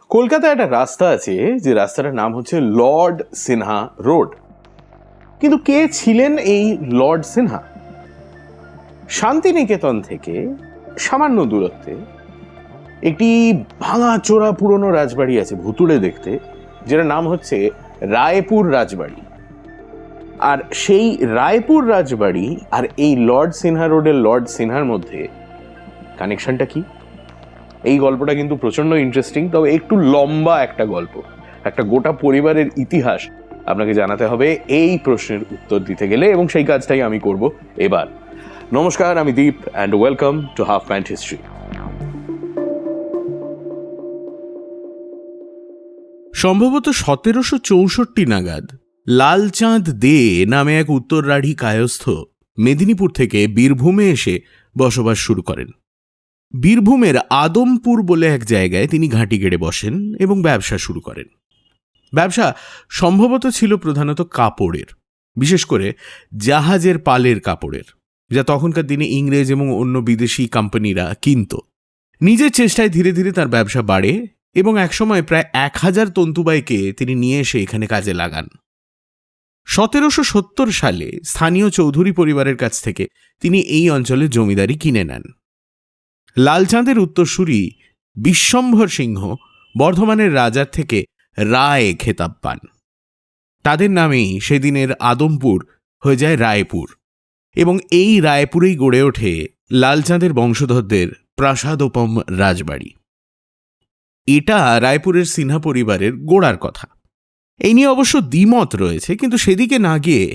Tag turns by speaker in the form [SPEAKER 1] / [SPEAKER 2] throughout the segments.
[SPEAKER 1] কলকাতায় একটা রাস্তা আছে, যে রাস্তাটার নাম হচ্ছে লর্ড সিনহা রোড। কিন্তু কে ছিলেন এই লর্ড সিনহা? শান্তিনিকেতন থেকে সামান্য দূরত্বে একটি ভাঙাচোরা পুরনো রাজবাড়ি আছে ভুতুড়ে দেখতে, যেটার নাম হচ্ছে রায়পুর রাজবাড়ি। আর সেই রায়পুর রাজবাড়ি আর এই লর্ড সিনহা রোডের লর্ড সিনহার মধ্যে কানেকশনটা কি? এই গল্পটা কিন্তু প্রচন্ড ইন্টারেস্টিং, তবে একটু লম্বা একটা গল্প, একটা গোটা পরিবারের ইতিহাস আপনাকে জানাতে হবে এই প্রশ্নের উত্তর দিতে গেলে, এবং সেই কাজটাই আমি করব এবার। নমস্কার, আমি Deep and welcome to half pant history.
[SPEAKER 2] সম্ভবত 1764 নাগাদ লালচাঁদ দে নামে এক উত্তররাঢ়ী কায়স্থ মেদিনীপুর থেকে বীরভূমে এসে বসবাস শুরু করেন। বীরভূমের আদমপুর বলে এক জায়গায় তিনি ঘাঁটি গেড়ে বসেন এবং ব্যবসা শুরু করেন। ব্যবসা সম্ভবত ছিল প্রধানত কাপড়ের, বিশেষ করে জাহাজের পালের কাপড়ের, যা তখনকার দিনে ইংরেজ এবং অন্য বিদেশি কোম্পানিরা কিনত। নিজের চেষ্টায় ধীরে ধীরে তার ব্যবসা বাড়ে এবং একসময় প্রায় 1000 তন্তুবাইকে তিনি নিয়ে এসে এখানে কাজে লাগান। 1770 সালে স্থানীয় চৌধুরী পরিবারের কাছ থেকে তিনি এই অঞ্চলে জমিদারি কিনে নেন। লালচাঁদের উত্তরসূরি বিশ্বম্ভর সিংহ বর্ধমানের রাজার থেকে রায় খেতাব পান। তাদের নামেই সেদিনের আদমপুর হয়ে যায় রায়পুর, এবং এই রায়পুরেই গড়ে ওঠে লালচাঁদের বংশধরদের প্রাসাদোপম রাজবাড়ি। এটা রায়পুরের সিনহা পরিবারের গোড়ার কথা। এই নিয়ে অবশ্য দ্বিমত রয়েছে, কিন্তু সেদিকে না গিয়ে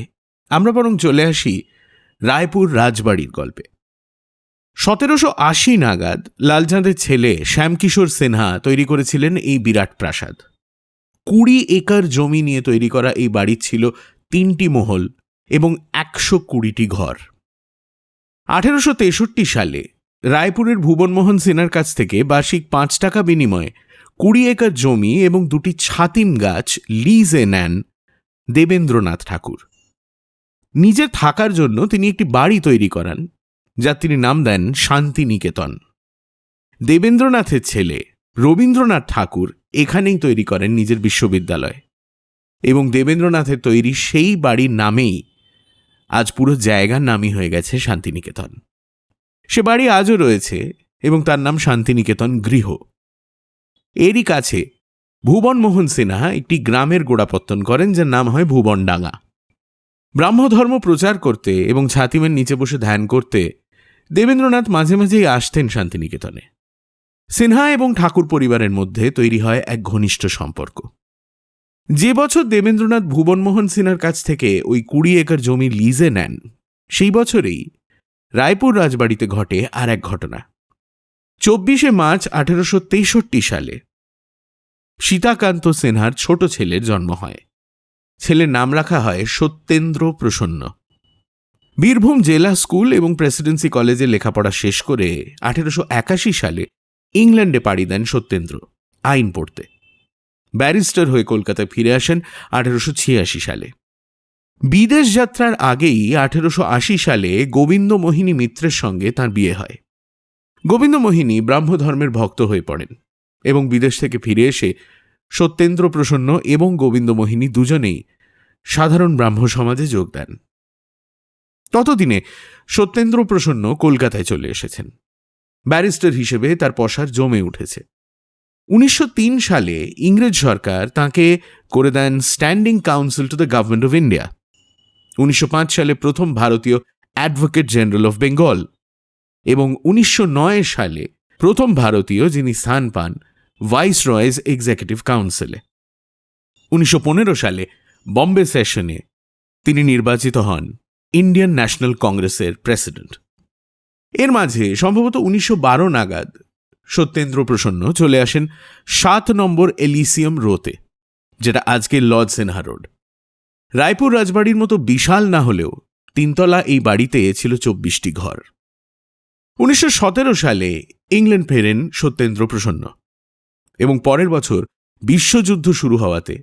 [SPEAKER 2] আমরা বরং চলে আসি রায়পুর রাজবাড়ির গল্পে। 1780 নাগাদ লালচাঁদের ছেলে শ্যামকিশোর সিনহা তৈরি করেছিলেন এই বিরাট প্রাসাদ। 20 একর জমি নিয়ে তৈরি করা এই বাড়ির ছিল 3টি মহল এবং 120টি ঘর। 1863 সালে রায়পুরের ভুবনমোহন সিনহার কাছ থেকে বার্ষিক 5 টাকা বিনিময়ে 20 একর জমি এবং 2টি ছাতিম গাছ লিজে নেন দেবেন্দ্রনাথ ঠাকুর। নিজে থাকার জন্য তিনি একটি বাড়ি তৈরি করান, যার তিনি নাম দেন শান্তিনিকেতন। দেবেন্দ্রনাথের ছেলে রবীন্দ্রনাথ ঠাকুর এখানেই তৈরি করেন নিজের বিশ্ববিদ্যালয়, এবং দেবেন্দ্রনাথের তৈরি সেই বাড়ির নামেই আজ পুরো জায়গার নামই হয়ে গেছে শান্তিনিকেতন। সে বাড়ি আজও রয়েছে এবং তার নাম শান্তিনিকেতন গৃহ। এরই কাছে ভুবনমোহন সিনহা একটি গ্রামের গোড়াপত্তন করেন, যার নাম হয় ভুবনডাঙ্গা। ব্রাহ্মধর্ম প্রচার করতে এবং ছাতিমের নিচে বসে ধ্যান করতে দেবেন্দ্রনাথ মাঝে মাঝেই আসতেন শান্তিনিকেতনে। সিনহা এবং ঠাকুর পরিবারের মধ্যে তৈরি হয় এক ঘনিষ্ঠ সম্পর্ক। যে বছর দেবেন্দ্রনাথ ভুবনমোহন সিনহার কাছ থেকে ওই 20 একর জমি লিজে নেন, সেই বছরেই রায়পুর রাজবাড়িতে ঘটে আর এক ঘটনা। 24শে মার্চ 1863 সালে সীতাকান্ত সিনহার ছোট ছেলের জন্ম হয়। ছেলের নাম রাখা হয় সত্যেন্দ্র প্রসন্ন। বীরভূম জেলা স্কুল এবং প্রেসিডেন্সি কলেজে লেখাপড়া শেষ করে 1881 সালে ইংল্যান্ডে পাড়ি দেন সত্যেন্দ্র আইন পড়তে। ব্যারিস্টার হয়ে কলকাতায় ফিরে আসেন 1886 সালে। বিদেশ যাত্রার আগেই 1880 সালে গোবিন্দমোহিনী মিত্রের সঙ্গে তাঁর বিয়ে হয়। গোবিন্দমোহিনী ব্রাহ্মধর্মের ভক্ত হয়ে পড়েন এবং বিদেশ থেকে ফিরে এসে সত্যেন্দ্র প্রসন্ন এবং গোবিন্দমোহিনী দুজনেই সাধারণ ব্রাহ্ম সমাজে যোগ দেন। ততদিনে সত্যেন্দ্র প্রসন্ন কলকাতায় চলে এসেছেন। ব্যারিস্টার হিসেবে তার পসার জমে উঠেছে। 1903 সালে ইংরেজ সরকার তাঁকে করে দেন standing council to the government of India. 1905 সালে প্রথম ভারতীয় অ্যাডভোকেট জেনারেল অফ বেঙ্গল, এবং 1909 সালে প্রথম ভারতীয় যিনি স্থান পান ভাইসরয়েজ এক্সিকিউটিভ কাউন্সিলে। 1915 সালে বম্বে সেশনে তিনি নির্বাচিত হন ইন্ডিয়ান ন্যাশনাল কংগ্রেসের প্রেসিডেন্ট। এর মাঝে সম্ভবত 1912 নাগাদ সত্যেন্দ্র প্রসন্ন চলে আসেন 7 নম্বর এলিসিয়াম রোতে, যেটা আজকের লর্ড সিনহা রোড। রায়পুর রাজবাড়ির মতো বিশাল না হলেও 3 তলা এই বাড়িতে ছিল 24টি ঘর। 1917 সালে ইংল্যান্ড ফেরেন সত্যেন্দ্র প্রসন্ন, এবং পরের বছর বিশ্বযুদ্ধ শুরু হওয়াতে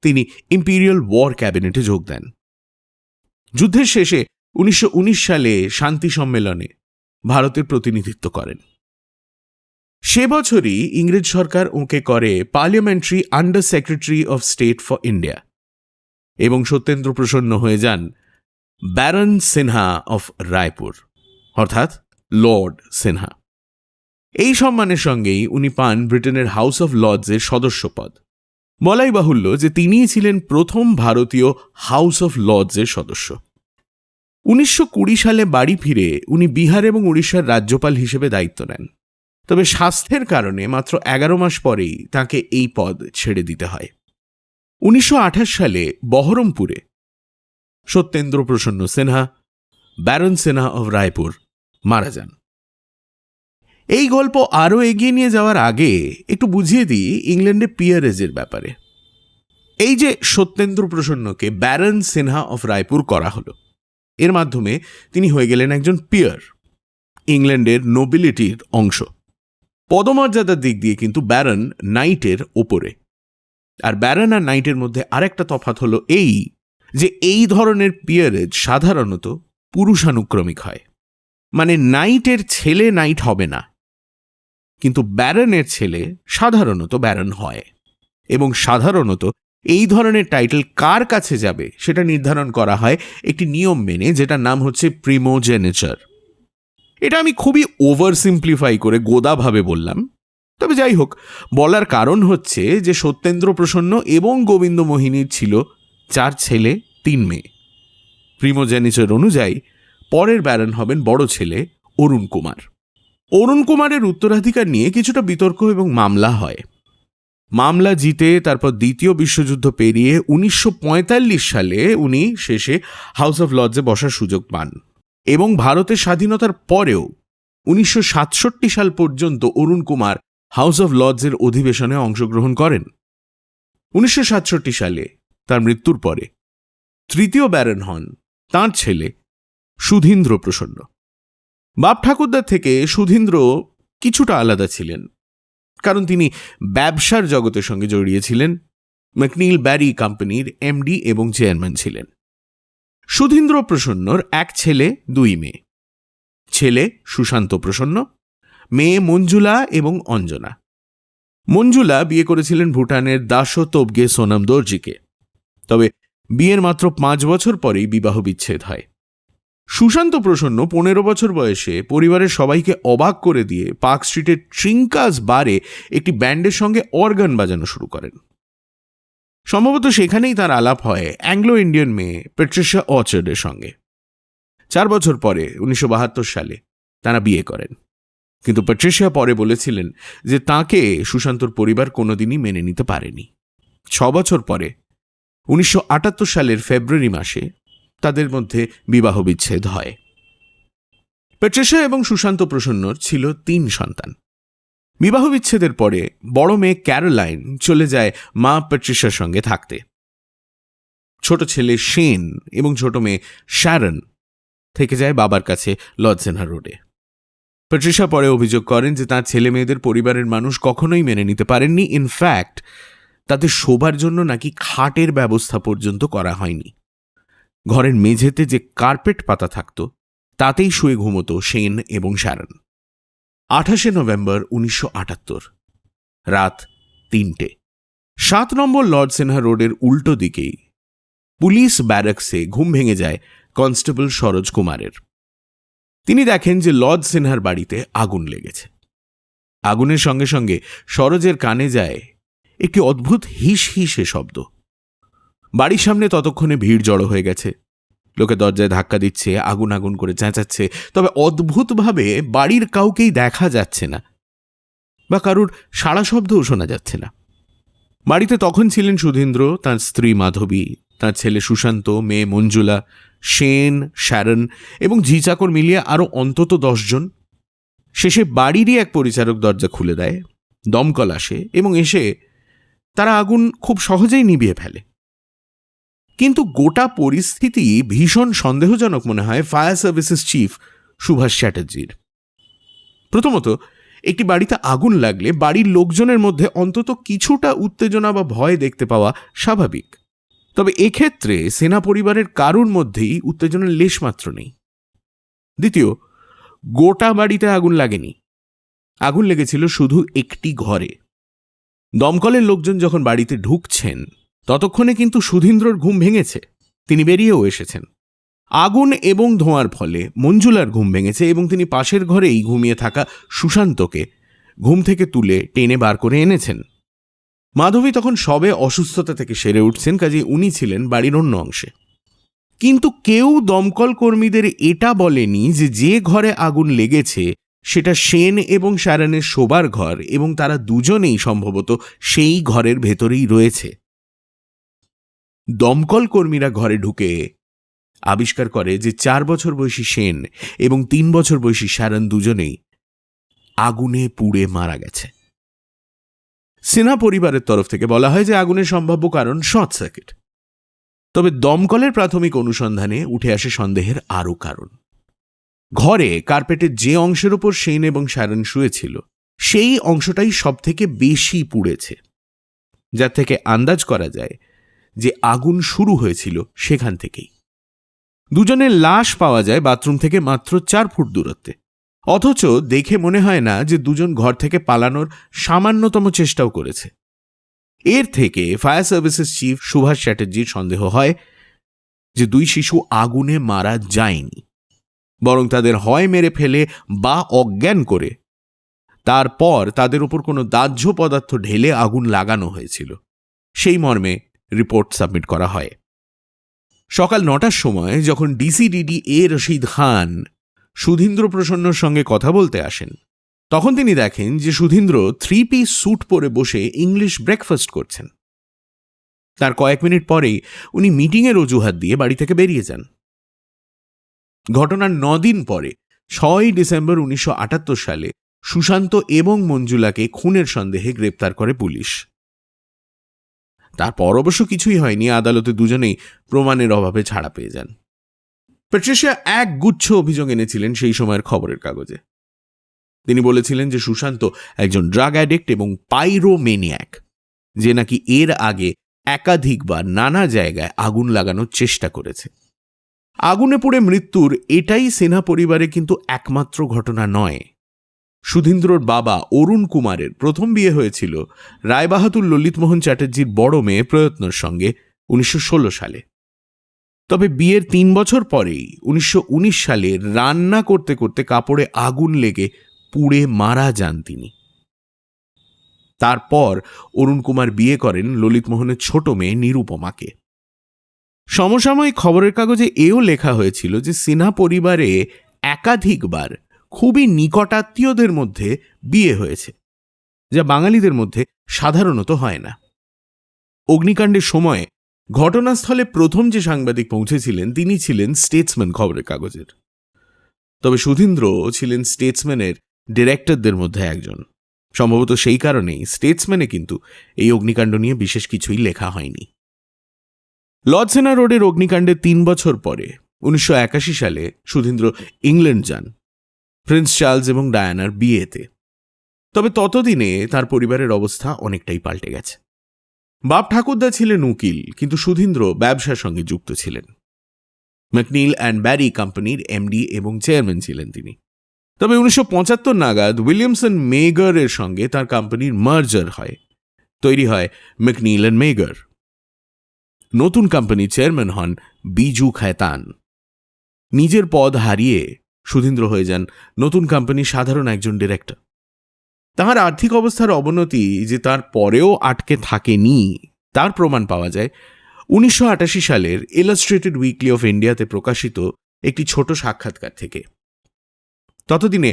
[SPEAKER 2] তিনি ইম্পিরিয়াল ওয়ার ক্যাবিনেটে যোগ দেন। যুদ্ধের শেষে 1919 সালে শান্তি সম্মেলনে ভারতের প্রতিনিধিত্ব করেন। সে বছরই ইংরেজ সরকার ওকে করে parliamentary under secretary of state for India এবং সত্যেন্দ্র প্রসন্ন হয়ে যান ব্যারন সিনহা অফ রায়পুর, অর্থাৎ লর্ড সিনহা। এই সম্মানের সঙ্গেই উনি পান ব্রিটেনের হাউস অফ লর্ডসের সদস্যপদ। বলাই বাহুল্য যে তিনিই ছিলেন প্রথম ভারতীয় হাউস অফ লর্ডসের সদস্য। 1920 সালে বাড়ি ফিরে উনি বিহার এবং উড়িষ্যার রাজ্যপাল হিসেবে দায়িত্ব নেন। তবে স্বাস্থ্যের কারণে মাত্র 11 মাস পরেই তাঁকে এই পদ ছেড়ে দিতে হয়। 1928 সালে বহরমপুরে সত্যেন্দ্র প্রসন্ন সিনহা, ব্যারন সিনহা অফ রায়পুর, মারা যান। এই গল্প আরও এগিয়ে নিয়ে যাওয়ার আগে একটু বুঝিয়ে দিই ইংল্যান্ডে পিয়ারেজের ব্যাপারে। এই যে সত্যেন্দ্র প্রসন্নকে ব্যারন সিনহা অফ রায়পুর করা হলো, এর মাধ্যমে তিনি হয়ে গেলেন একজন পিয়ার, ইংল্যান্ডের নোবিলিটির অংশ। পদমর্যাদার দিক দিয়ে কিন্তু ব্যারন নাইটের ওপরে। আর ব্যারন আর নাইটের মধ্যে আরেকটা তফাৎ হলো এই যে এই ধরনের পিয়ারেজ সাধারণত পুরুষানুক্রমিক হয়। মানে নাইটের ছেলে নাইট হবে না, কিন্তু ব্যারনের ছেলে সাধারণত ব্যারন হয়। এবং সাধারণত এই ধরনের টাইটেল কার কাছে যাবে সেটা নির্ধারণ করা হয় একটি নিয়ম মেনে, যেটার নাম হচ্ছে প্রিমোজেনিচার। এটা আমি খুবই ওভার সিম্পলিফাই করে গোদাভাবে বললাম, তবে যাই হোক, বলার কারণ হচ্ছে যে সত্যেন্দ্র প্রসন্ন এবং গোবিন্দ মোহিনীর ছিল 4 ছেলে 3 মেয়ে। প্রিমোজেনিচার অনুযায়ী পরের ব্যারন হবেন বড় ছেলে অরুণ কুমার। অরুণ কুমারের উত্তরাধিকার নিয়ে কিছুটা বিতর্ক এবং মামলা হয়। মামলা জিতে তারপর দ্বিতীয় বিশ্বযুদ্ধ পেরিয়ে 1945 সালে উনি শেষে হাউস অফ লর্ডসে বসার সুযোগ পান এবং ভারতের স্বাধীনতার পরেও 1967 সাল পর্যন্ত অরুণ কুমার হাউস অফ লর্ডসের অধিবেশনে অংশগ্রহণ করেন। 1967 সালে তার মৃত্যুর পরে তৃতীয় ব্যারন হন তাঁর ছেলে সুধীন্দ্র প্রসন্ন। বাপ ঠাকুরদার থেকে সুধীন্দ্র কিছুটা আলাদা ছিলেন, কারণ তিনি ব্যবসার জগতের সঙ্গে জড়িয়েছিলেন। ম্যাকনিল ব্যারি কোম্পানির এমডি এবং চেয়ারম্যান ছিলেন। সুধীন্দ্র প্রসন্নর 1 ছেলে 2 মেয়ে। ছেলে সুশান্ত প্রসন্ন, মেয়ে মঞ্জুলা এবং অঞ্জনা। মঞ্জুলা বিয়ে করেছিলেন ভুটানের দাসো তোবগে সোনাম দর্জিকে, তবে বিয়ের মাত্র 5 বছর পরেই বিবাহ বিচ্ছেদ হয়। সুশান্ত প্রসন্ন 15 বছর বয়সে পরিবারের সবাইকে অবাক করে দিয়ে পার্ক স্ট্রিটের ট্রিঙ্কাস বারে একটি ব্যান্ডের সঙ্গে অর্গান বাজানো শুরু করেন। সম্ভবত সেখানেই তার আলাপ হয় অ্যাংলো ইন্ডিয়ান মেয়ে প্যাট্রিশিয়া অর্চার্ডের সঙ্গে। 4 বছর পরে 1972 সালে তারা বিয়ে করেন, কিন্তু প্যাট্রিশিয়া পরে বলেছিলেন যে তাঁকে সুশান্তর পরিবার কোনোদিনই মেনে নিতে পারেনি। 6 বছর পরে 1978 সালের ফেব্রুয়ারি মাসে তাদের মধ্যে বিবাহ বিচ্ছেদ হয়। প্যাট্রিশিয়া এবং সুশান্ত প্রসন্নর ছিল 3 সন্তান। বিবাহ বিচ্ছেদের পরে বড় মেয়ে ক্যারোলাইন চলে যায় মা প্যাট্রিশিয়ার সঙ্গে থাকতে। ছোট ছেলে শেন এবং ছোট মেয়ে শ্যারন থেকে যায় বাবার কাছে লর্ডসেনহা রোডে। প্যাট্রিশিয়া পরে অভিযোগ করেন যে তাঁর ছেলে মেয়েদের পরিবারের মানুষ কখনোই মেনে নিতে পারেননি। ইনফ্যাক্ট তাদের শোবার জন্য নাকি খাটের ব্যবস্থা পর্যন্ত করা হয়নি। ঘরের মেঝেতে যে কার্পেট পাতা থাকত তাতেই শুয়ে ঘুমতো শেন এবং শ্যারন। 28 নভেম্বর 1978 রাত 3টে 7 নম্বর লর্ডসেনহা রোডের উল্টো দিকেই পুলিশ ব্যারাকসে ঘুম ভেঙে যায় কনস্টেবল সরোজ কুমারের। তিনি দেখেন যে লর্ডসেনহার বাড়িতে আগুন লেগেছে। আগুনের সঙ্গে সঙ্গে সরোজের কানে যায় একটি অদ্ভুত হিস হিসে শব্দ। বাড়ির সামনে ততক্ষণে ভিড় জড়ো হয়ে গেছে। লোকে দরজায় ধাক্কা দিচ্ছে, আগুন আগুন করে চেঁচাচ্ছে, তবে অদ্ভুতভাবে বাড়ির কাউকেই দেখা যাচ্ছে না বা কারুর সাড়া শব্দও শোনা যাচ্ছে না। বাড়িতে তখন ছিলেন সুধীন্দ্র, তাঁর স্ত্রী মাধবী, তাঁর ছেলে সুশান্ত, মেয়ে মঞ্জুলা, শেন, শ্যারন এবং ঝি চাকর মিলিয়ে আরও অন্তত 10 জন। শেষে বাড়িরই এক পরিচারক দরজা খুলে দেয়, দমকল আসে এবং এসে তারা আগুন খুব সহজেই নিভিয়ে ফেলে। কিন্তু গোটা পরিস্থিতি ভীষণ সন্দেহজনক মনে হয় ফায়ার সার্ভিসেস চিফ সুভাষ চ্যাটার্জির। প্রথমত, একটি বাড়িতে আগুন লাগলে বাড়ির লোকজনের মধ্যে অন্তত কিছুটা উত্তেজনা বা ভয় দেখতে পাওয়া স্বাভাবিক। তবে এক্ষেত্রে সেনা পরিবারের কারুর মধ্যেই উত্তেজনার লেশমাত্র নেই। দ্বিতীয়, গোটা বাড়িতে আগুন লাগেনি, আগুন লেগেছিল শুধু একটি ঘরে। দমকলের লোকজন যখন বাড়িতে ঢুকছেন ততক্ষণে কিন্তু সুধীন্দ্রর ঘুম ভেঙেছে, তিনি বেরিয়েও এসেছেন। আগুন এবং ধোঁয়ার ফলে মঞ্জুলার ঘুম ভেঙেছে এবং তিনি পাশের ঘরেই ঘুমিয়ে থাকা সুশান্তকে ঘুম থেকে তুলে টেনে বার করে এনেছেন। মাধবী তখন সবে অসুস্থতা থেকে সেরে উঠছেন, কাজেই উনি ছিলেন বাড়ির অন্য অংশে। কিন্তু কেউ দমকল কর্মীদের এটা বলেনি যে যে ঘরে আগুন লেগেছে সেটা সেন এবং শ্যারনের শোবার ঘর এবং তারা দুজনেই সম্ভবত সেই ঘরের ভেতরেই রয়েছে। দমকল কর্মীরা ঘরে ঢুকে আবিষ্কার করে যে 4 বছর বয়সী সেন এবং 3 বছর বয়সী শ্যারন দুজনেই আগুনে পুড়ে মারা গেছে। সিনহা পরিবারের তরফ থেকে বলা হয় যে আগুনের সম্ভাব্য কারণ শর্ট সার্কিট। তবে দমকলের প্রাথমিক অনুসন্ধানে উঠে আসে সন্দেহের আরও কারণ। ঘরে কার্পেটের যে অংশের ওপর সেন এবং শ্যারন শুয়েছিল সেই অংশটাই সবথেকে বেশি পুড়েছে, যার থেকে আন্দাজ করা যায় যে আগুন শুরু হয়েছিল সেখান থেকেই। দুজনের লাশ পাওয়া যায় বাথরুম থেকে মাত্র 4 ফুট দূরত্বে, অথচ দেখে মনে হয় না যে দুজন ঘর থেকে পালানোর সামান্যতম চেষ্টাও করেছে। এর থেকে ফায়ার সার্ভিসেস চিফ সুভাষ চ্যাটার্জির সন্দেহ হয় যে 2 শিশু আগুনে মারা যায়নি, বরং তাদের হয় মেরে ফেলে বা অজ্ঞান করে তারপর তাদের উপর কোনো দাহ্য পদার্থ ঢেলে আগুন লাগানো হয়েছিল। সেই মর্মে রিপোর্ট সাবমিট করা হয়। সকাল 9টার সময় যখন ডিসিডিডি রশিদ খান সুধীন্দ্র প্রসন্নর সঙ্গে কথা বলতে আসেন, তখন তিনি দেখেন যে সুধীন্দ্র 3 পিস স্যুট পরে বসে ইংলিশ ব্রেকফাস্ট করছেন। তার কয়েক মিনিট পরেই উনি মিটিংয়ের অজুহাত দিয়ে বাড়ি থেকে বেরিয়ে যান। ঘটনার 9 দিন পরে 6ই ডিসেম্বর 1978 সালে সুশান্ত এবং মঞ্জুলাকে খুনের সন্দেহে গ্রেপ্তার করে পুলিশ। তারপর অবশ্য কিছুই হয়নি, আদালতে দুজনেই প্রমাণের অভাবে ছাড়া পেয়ে যান। প্যাট্রিশিয়া এক গুচ্ছ অভিযোগ এনেছিলেন সেই সময়ের খবরের কাগজে। তিনি বলেছিলেন যে সুশান্ত একজন ড্রাগ অ্যাডিক্ট এবং পাইরোমেনিয়াক, যে নাকি এর আগে একাধিকবার নানা জায়গায় আগুন লাগানোর চেষ্টা করেছে। আগুনে পুড়ে মৃত্যুর এটাই সিনহা পরিবারে কিন্তু একমাত্র ঘটনা নয়। সুধীন্দ্রর বাবা অরুণ কুমারের প্রথম বিয়ে হয়েছিল রায়বাহাদুর ললিতমোহন চ্যাটার্জির বড় মেয়ে প্রয়ত্নর সঙ্গে 1916 সালে। তবে বিয়ের 3 বছর পরেই 1919 সালে রান্না করতে করতে কাপড়ে আগুন লেগে পুড়ে মারা যান তিনি। তারপর অরুণ কুমার বিয়ে করেন ললিতমোহনের ছোট মেয়ে নিরুপমাকে। সমসাময়িক খবরের কাগজে এও লেখা হয়েছিল যে সিনহা পরিবারে একাধিকবার খুবই নিকটাত্মীয়দের মধ্যে বিয়ে হয়েছে, যা বাঙালিদের মধ্যে সাধারণত হয় না। অগ্নিকাণ্ডের সময় ঘটনাস্থলে প্রথম যে সাংবাদিক পৌঁছেছিলেন তিনি ছিলেন স্টেটসম্যান খবরের কাগজের। তবে সুধীন্দ্র ছিলেন স্টেটসম্যানের ডিরেক্টরদের মধ্যে একজন। সম্ভবত সেই কারণেই স্টেটসম্যানে কিন্তু এই অগ্নিকাণ্ড নিয়ে বিশেষ কিছুই লেখা হয়নি। লর্ডসেনা রোডের অগ্নিকাণ্ডের 3 বছর পরে 1981 সালে সুধীন্দ্র ইংল্যান্ড যান প্রিন্স চার্লস এবং ডায়ানার বিয়েতে। তবে ততদিনে তার পরিবারের অবস্থা অনেকটাই পাল্টে গেছে। বাপ ঠাকুরদা ছিলেন উকিল, কিন্তু সুধীন্দ্র ব্যবসার সঙ্গে যুক্ত ছিলেন। ম্যাকনিল অ্যান্ড ব্যারি কোম্পানির এমডি এবং চেয়ারম্যান ছিলেন তিনি। তবে 1975 নাগাদ উইলিয়ামসন মেগারের সঙ্গে তার কোম্পানির মার্জার হয়, তৈরি হয় ম্যাকনিল অ্যান্ড মেগার। নতুন কোম্পানির চেয়ারম্যান হন বিজু খেতান। নিজের পদ হারিয়ে সুধীন্দ্র হয়ে যান নতুন কোম্পানির সাধারণ একজন ডিরেক্টর। তাঁর আর্থিক অবস্থার অবনতি যে তার পরেও আটকে থাকেনি তার প্রমাণ পাওয়া যায় 1988 সালের ইলাস্ট্রেটেড উইকলি অফ ইন্ডিয়াতে প্রকাশিত একটি ছোট সাক্ষাৎকার থেকে। ততদিনে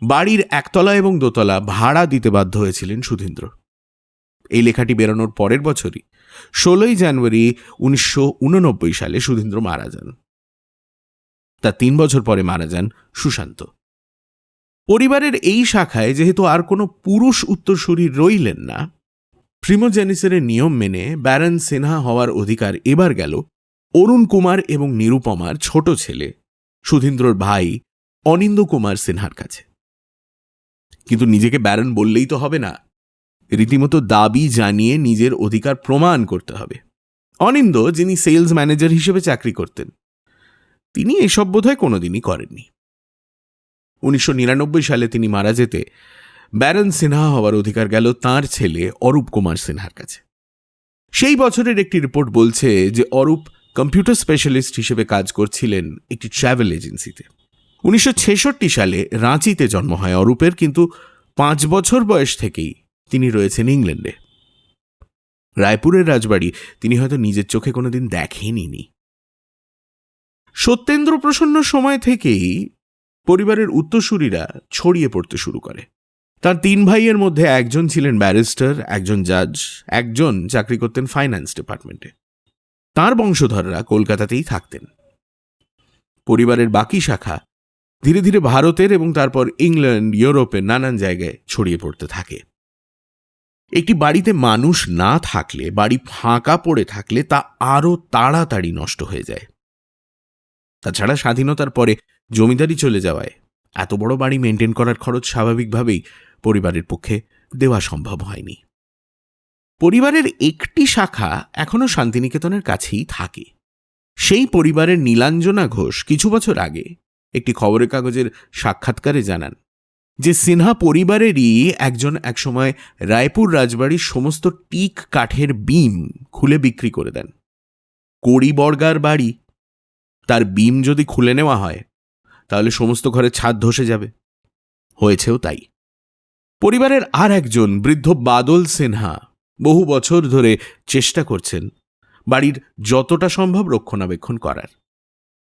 [SPEAKER 2] বাড়ির একতলা এবং দোতলা ভাড়া দিতে বাধ্য হয়েছিলেন সুধীন্দ্র। এই লেখাটি বেরোনোর পরের বছরই 16ই জানুয়ারি 1989 সালে সুধীন্দ্র মারা যান। তার 3 বছর পরে মারা যান সুশান্ত। পরিবারের এই শাখায় যেহেতু আর কোনো পুরুষ উত্তরসূরি রইলেন না, প্রিমোজেনিসের নিয়ম মেনে ব্যারন সিনহা হওয়ার অধিকার এবার গেল অরুণ কুমার এবং নিরুপমার ছোট ছেলে সুধীন্দ্রর ভাই অনিন্দ কুমার সিনহার কাছে। কিন্তু নিজেকে ব্যারন বললেই তো হবে না, রীতিমতো দাবি জানিয়ে নিজের অধিকার প্রমাণ করতে হবে। অনিন্দ, যিনি সেলস ম্যানেজার হিসেবে চাকরি করতেন, তিনি এসব বোধহয় কোনোদিনই করেননি। 1999 সালে তিনি মারা যেতে ব্যারন সিনহা হওয়ার অধিকার গেল তার ছেলে অরূপ কুমার সিনহার কাছে। সেই বছরের একটি রিপোর্ট বলছে যে অরূপ কম্পিউটার স্পেশালিস্ট হিসেবে কাজ করছিলেন একটি ট্রাভেল এজেন্সিতে। 1966 সালে রাঁচিতে জন্ম হয় অরূপের, কিন্তু 5 বছর বয়স থেকেই তিনি রয়েছেন ইংল্যান্ডে। রায়পুরের রাজবাড়ি তিনি হয়তো নিজের চোখে কোনোদিন দেখেনইনি। সত্যেন্দ্র প্রসন্ন সময় থেকেই পরিবারের উত্তরসূরিরা ছড়িয়ে পড়তে শুরু করে। তার 3 ভাইয়ের মধ্যে একজন ছিলেন ব্যারিস্টার, একজন জাজ, একজন চাকরি করতেন ফাইন্যান্স ডিপার্টমেন্টে। তার বংশধররা কলকাতাতেই থাকতেন। পরিবারের বাকি শাখা ধীরে ধীরে ভারতের এবং তারপর ইংল্যান্ড, ইউরোপের নানান জায়গায় ছড়িয়ে পড়তে থাকে। একটি বাড়িতে মানুষ না থাকলে, বাড়ি ফাঁকা পড়ে থাকলে তা আরও তাড়াতাড়ি নষ্ট হয়ে যায়। তাছাড়া স্বাধীনতার পরে জমিদারি চলে যাওয়ায় এত বড় বাড়ি মেনটেন করার খরচ স্বাভাবিকভাবেই পরিবারের পক্ষে দেওয়া সম্ভব হয়নি। পরিবারের একটি শাখা এখনো শান্তিনিকেতনের কাছেই থাকে। সেই পরিবারের নীলাঞ্জনা ঘোষ কিছু বছর আগে একটি খবরের কাগজের সাক্ষাৎকারে জানান যে সিনহা পরিবারেরই একজন একসময় রায়পুর রাজবাড়ির সমস্ত টিক কাঠের বিম খুলে বিক্রি করে দেন। 20 বর্গার বাড়ি, তার বিম যদি খুলে নেওয়া হয় তাহলে সমস্ত ঘরের ছাদ ধসে যাবে। হয়েছেও তাই। পরিবারের আর একজন বৃদ্ধ বাদল সিনহা বহু বছর ধরে চেষ্টা করছেন বাড়ির যতটা সম্ভব রক্ষণাবেক্ষণ করার।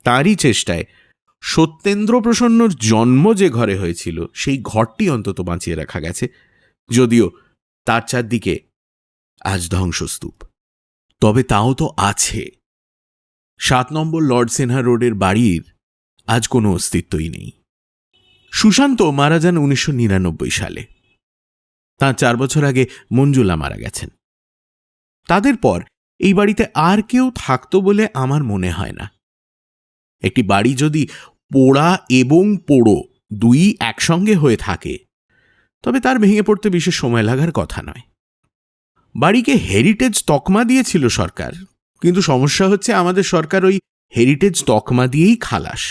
[SPEAKER 2] তারই চেষ্টায় সত্যেন্দ্র প্রসন্নর জন্ম যে ঘরে হয়েছিল সেই ঘরটি অন্তত বাঁচিয়ে রাখা গেছে, যদিও তার চারদিকে আজ ধ্বংসস্তূপ। তবে তাও তো আছে। 7 নম্বর লর্ড সিনহা রোডের বাড়ির আজ কোনো অস্তিত্বই নেই। সুশান্ত মারা যান 1999 সালে। তাঁর 4 বছর আগে মঞ্জুলা মারা গেছেন। তাদের পর এই বাড়িতে আর কেউ থাকতো বলে আমার মনে হয় না। একটি বাড়ি যদি পোড়া এবং পোড়ো দুই একসঙ্গে হয়ে থাকে তবে তার ভেঙে পড়তে বিশেষ সময় লাগার কথা নয়। বাড়িকে হেরিটেজ তকমা দিয়েছিল সরকার, কিন্তু সমস্যা হচ্ছে আমাদের সরকার ওই হেরিটেজ তকমা দিয়েই খালাস।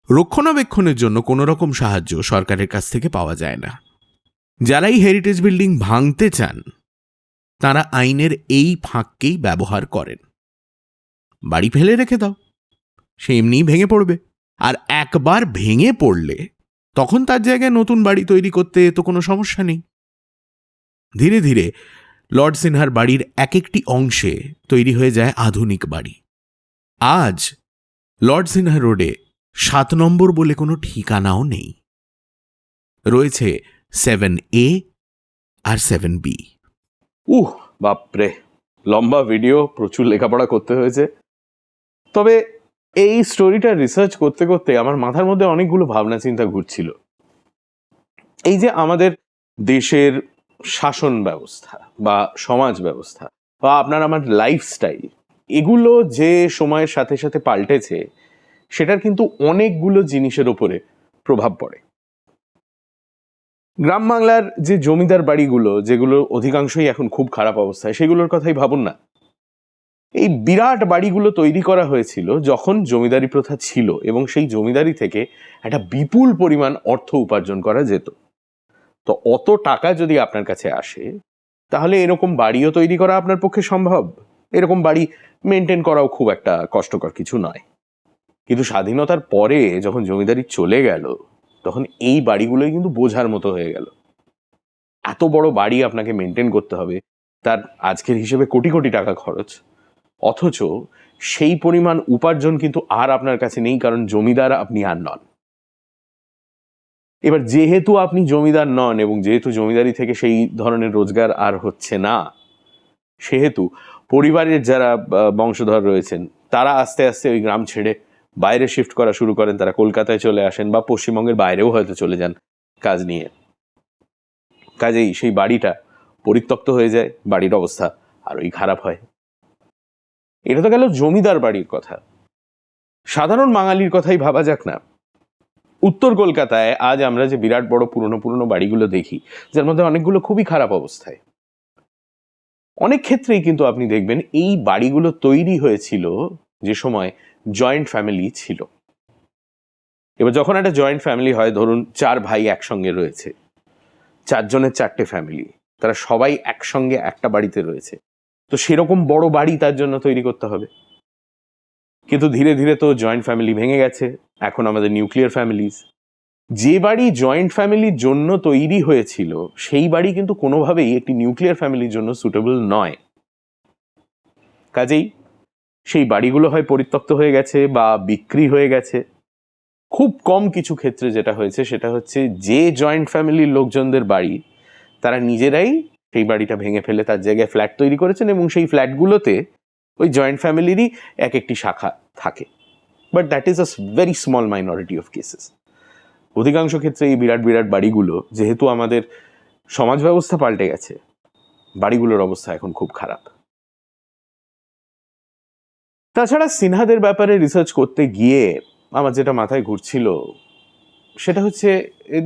[SPEAKER 2] রক্ষণাবেক্ষণের জন্য কোনো রকম সাহায্য সরকারের কাছ থেকে পাওয়া যায় না। যারাই হেরিটেজ বিল্ডিং ভাঙতে চান তারা আইনের এই ফাঁককেই ব্যবহার করেন। বাড়ি ফেলে রেখে দাও, সে এমনিই ভেঙে পড়বে। আর একবার ভেঙে পড়লে তখন তার জায়গায় নতুন বাড়ি তৈরি করতে তো কোনো সমস্যা নেই। ধীরে ধীরে লর্ড সিনহার বাড়ির এক একটি অংশে তৈরি হয়ে যায় আধুনিক বাড়ি। আজ লর্ড সিনহা রোডে 7 নম্বর বলে কোনো ঠিকানাও নেই। রয়েছে 7A আর 7B।
[SPEAKER 1] বাপরে, লম্বা ভিডিও, প্রচুর লেখাপড়া করতে হয়েছে। তবে এই স্টোরিটা রিসার্চ করতে করতে আমার মাথার মধ্যে অনেকগুলো ভাবনা চিন্তা ঘুরছিল। এই যে আমাদের দেশের শাসন ব্যবস্থা বা সমাজ ব্যবস্থা বা আপনার আমার লাইফস্টাইল, এগুলো যে সময়ের সাথে সাথে পাল্টেছে সেটার কিন্তু অনেকগুলো জিনিসের ওপরে প্রভাব পড়ে। গ্রাম বাংলার যে জমিদার বাড়িগুলো, যেগুলো অধিকাংশই এখন খুব খারাপ অবস্থায়, সেগুলোর কথাই ভাবুন না। এই বিরাট বাড়িগুলো তৈরি করা হয়েছিল যখন জমিদারি প্রথা ছিল এবং সেই জমিদারি থেকে একটা বিপুল পরিমাণ অর্থ উপার্জন করা যেত। তো অত টাকা যদি আপনার কাছে আসে তাহলে এরকম বাড়িও তৈরি করা আপনার পক্ষে সম্ভব। এরকম বাড়ি মেনটেন করাও খুব একটা কষ্টকর কিছু নয়। কিন্তু স্বাধীনতার পরে যখন জমিদারি চলে গেল তখন এই বাড়িগুলোই কিন্তু বোঝার মতো হয়ে গেল। এত বড় বাড়ি আপনাকে মেনটেন করতে হবে, তার আজকের হিসেবে কোটি কোটি টাকা খরচ, অথচ সেই পরিমাণ উপার্জন কিন্তু আর আপনার কাছে নেই, কারণ জমিদার আপনি আর নন। এবার যেহেতু আপনি জমিদার নন এবং যেহেতু জমিদারি থেকে সেই ধরনের রোজগার আর হচ্ছে না, সেহেতু পরিবারের যারা বংশধর রয়েছেন তারা আস্তে আস্তে ওই গ্রাম ছেড়ে বাইরে শিফট করা শুরু করেন। তারা কলকাতায় চলে আসেন বা পশ্চিমবঙ্গের বাইরেও হয়তো চলে যান কাজ নিয়ে। কাজেই সেই বাড়িটা পরিত্যক্ত হয়ে যায়, বাড়ির অবস্থা আরোই খারাপ হয়। এটা তো গেল জমিদার বাড়ির কথা। সাধারণ বাঙালির কথাই ভাবা যাক না। উত্তর কলকাতায় আজ আমরা যে বিরাট বড় পুরনো পুরনো বাড়িগুলো দেখি, যার মধ্যে অনেকগুলো খুবই খারাপ অবস্থায়, অনেক ক্ষেত্রেই কিন্তু আপনি দেখবেন এই বাড়িগুলো তৈরি হয়েছিল যে সময় জয়েন্ট ফ্যামিলি ছিল। এবার যখন একটা জয়েন্ট ফ্যামিলি হয়, ধরুন 4 ভাই একসঙ্গে রয়েছে, 4 জনের 4টে ফ্যামিলি, তারা সবাই একসঙ্গে একটা বাড়িতে রয়েছে, তো সেরকম বড় বাড়ি তার জন্য তৈরি করতে হবে। কিন্তু ধীরে ধীরে তো জয়েন্ট ফ্যামিলি ভেঙে গেছে, এখন আমাদের নিউক্লিয়ার ফ্যামিলিজ। যে বাড়ি জয়েন্ট ফ্যামিলির জন্য তৈরি হয়েছিল সেই বাড়ি কিন্তু কোনোভাবেই একটি নিউক্লিয়ার ফ্যামিলির জন্য সুটেবল নয়। কাজেই সেই বাড়িগুলো হয় পরিত্যক্ত হয়ে গেছে বা বিক্রি হয়ে গেছে। খুব কম কিছু ক্ষেত্রে যেটা হয়েছে সেটা হচ্ছে যে জয়েন্ট ফ্যামিলির লোকজনদের বাড়ি, তারা নিজেরাই সেই বাড়িটা ভেঙে ফেলে তার জায়গায় ফ্ল্যাট তৈরি করেছেন, এবং সেই ফ্ল্যাটগুলোতে ওই জয়েন্ট ফ্যামিলিরই এক একটি শাখা থাকে। But that is a very small minority of cases. অধিকাংশ ক্ষেত্রে এই বিরাট বিরাট বাড়িগুলো, যেহেতু আমাদের সমাজ ব্যবস্থা পাল্টে গেছে, বাড়িগুলোর অবস্থা এখন খুব খারাপ। তাছাড়া সিনহাদের ব্যাপারে রিসার্চ করতে গিয়ে আমার যেটা মাথায় ঘুরছিল সেটা হচ্ছে,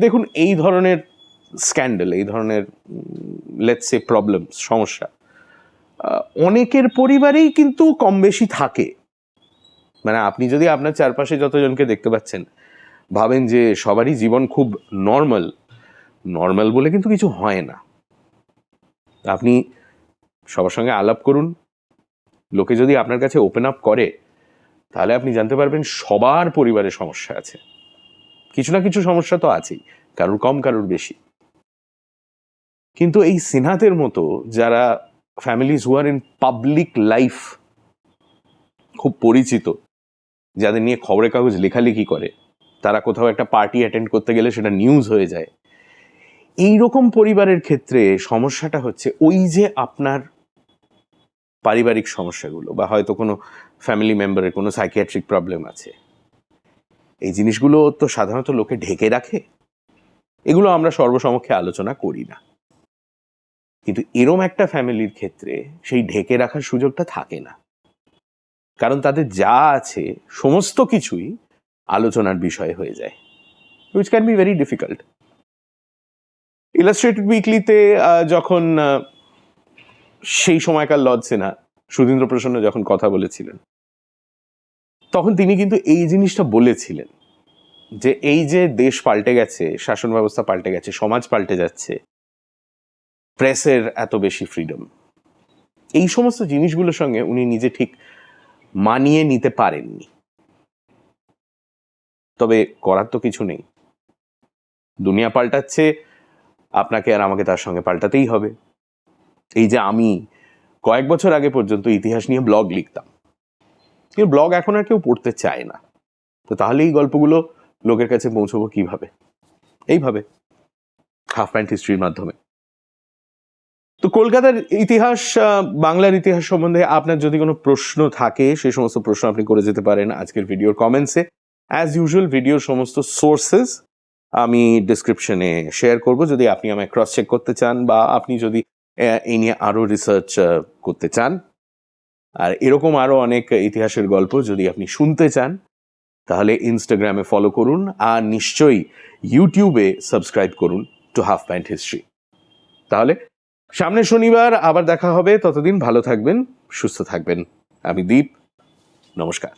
[SPEAKER 1] দেখুন এই ধরনের স্ক্যান্ডেল, এই ধরনের লেটস সে প্রবলেম, সমস্যা অনেকের পরিবারেই কিন্তু কম বেশি থাকে। মানে আপনি যদি আপনার চারপাশে যতজনকে দেখতে পাচ্ছেন ভাবেন যে সবারই জীবন খুব নর্মাল বলে কিন্তু কিছু হয় না। আপনি সবার সঙ্গে আলাপ করুন, লোকে যদি আপনার কাছে ওপেন আপ করে তাহলে আপনি জানতে পারবেন সবার পরিবারে সমস্যা আছে, কিছু না কিছু সমস্যা তো আছেই, কারুর কম কারুর বেশি। কিন্তু এই সিনহাদের মতো যারা families who are in public life, খুব পরিচিত, যাদের নিয়ে খবরের কাগজ লেখালেখি করে, তারা কোথাও একটা পার্টি অ্যাটেন্ড করতে গেলে সেটা নিউজ হয়ে যায়, এই রকম পরিবারের ক্ষেত্রে সমস্যাটা হচ্ছে ওই যে আপনার পারিবারিক সমস্যাগুলো, বা হয়তো কোনো ফ্যামিলি মেম্বারের কোনো সাইকিয়াট্রিক প্রবলেম আছে, এই জিনিসগুলো তো সাধারণত লোকে ঢেকে রাখে, এগুলো আমরা সর্বসমক্ষে আলোচনা করি না। কিন্তু এরম একটা ফ্যামিলির ক্ষেত্রে সেই ঢেকে রাখার সুযোগটা থাকে না, কারণ তাদের যা আছে সমস্ত কিছুই আলোচনার বিষয় হয়ে যায়, which can be very difficult. Illustrated উইকলিতে যখন সেই সময়কার লর্ড সিনহা সুধীন্দ্র প্রসন্ন যখন কথা বলেছিলেন, তখন তিনি কিন্তু এই জিনিসটা বলেছিলেন যে এই যে দেশ পাল্টে গেছে, শাসন ব্যবস্থা পাল্টে গেছে, সমাজ পাল্টে যাচ্ছে, প্রেসের এত বেশি ফ্রিডম, এই সমস্ত জিনিসগুলোর সঙ্গে উনি নিজে ঠিক মানিয়ে নিতে পারেননি। তবে করার তো কিছু নেই, দুনিয়া পাল্টাচ্ছে, আপনাকে আর আমাকে তার সঙ্গে পাল্টাতেই হবে। এই যে আমি কয়েক বছর আগে পর্যন্ত ইতিহাস নিয়ে ব্লগ লিখতাম, কিন্তু ব্লগ এখন আর কেউ পড়তে চায় না, তো তাহলে এই গল্পগুলো লোকের কাছে পৌঁছবো কিভাবে? এইভাবে, হাফ প্যান্ট হিস্ট্রির মাধ্যমে। তো কলকাতার ইতিহাস, বাংলার ইতিহাস সম্বন্ধে আপনার যদি কোনো প্রশ্ন থাকে, সেই সমস্ত প্রশ্ন আপনি করে যেতে পারেন আজকের ভিডিওর কমেন্টসে। অ্যাজ ইউজুয়াল ভিডিওর সমস্ত সোর্সেস আমি ডিসক্রিপশনে শেয়ার করব, যদি আপনি আমায় ক্রস চেক করতে চান বা আপনি যদি এই নিয়ে আরও রিসার্চ করতে চান। আর এরকম আরও অনেক ইতিহাসের গল্প যদি আপনি শুনতে চান, তাহলে ইনস্টাগ্রামে ফলো করুন, আর নিশ্চয়ই ইউটিউবে সাবস্ক্রাইব করুন টু হাফ প্যান্ট হিস্ট্রি। তাহলে সামনের শনিবার আবার দেখা হবে, ততদিন ভালো থাকবেন, সুস্থ থাকবেন। আমি দীপ, নমস্কার।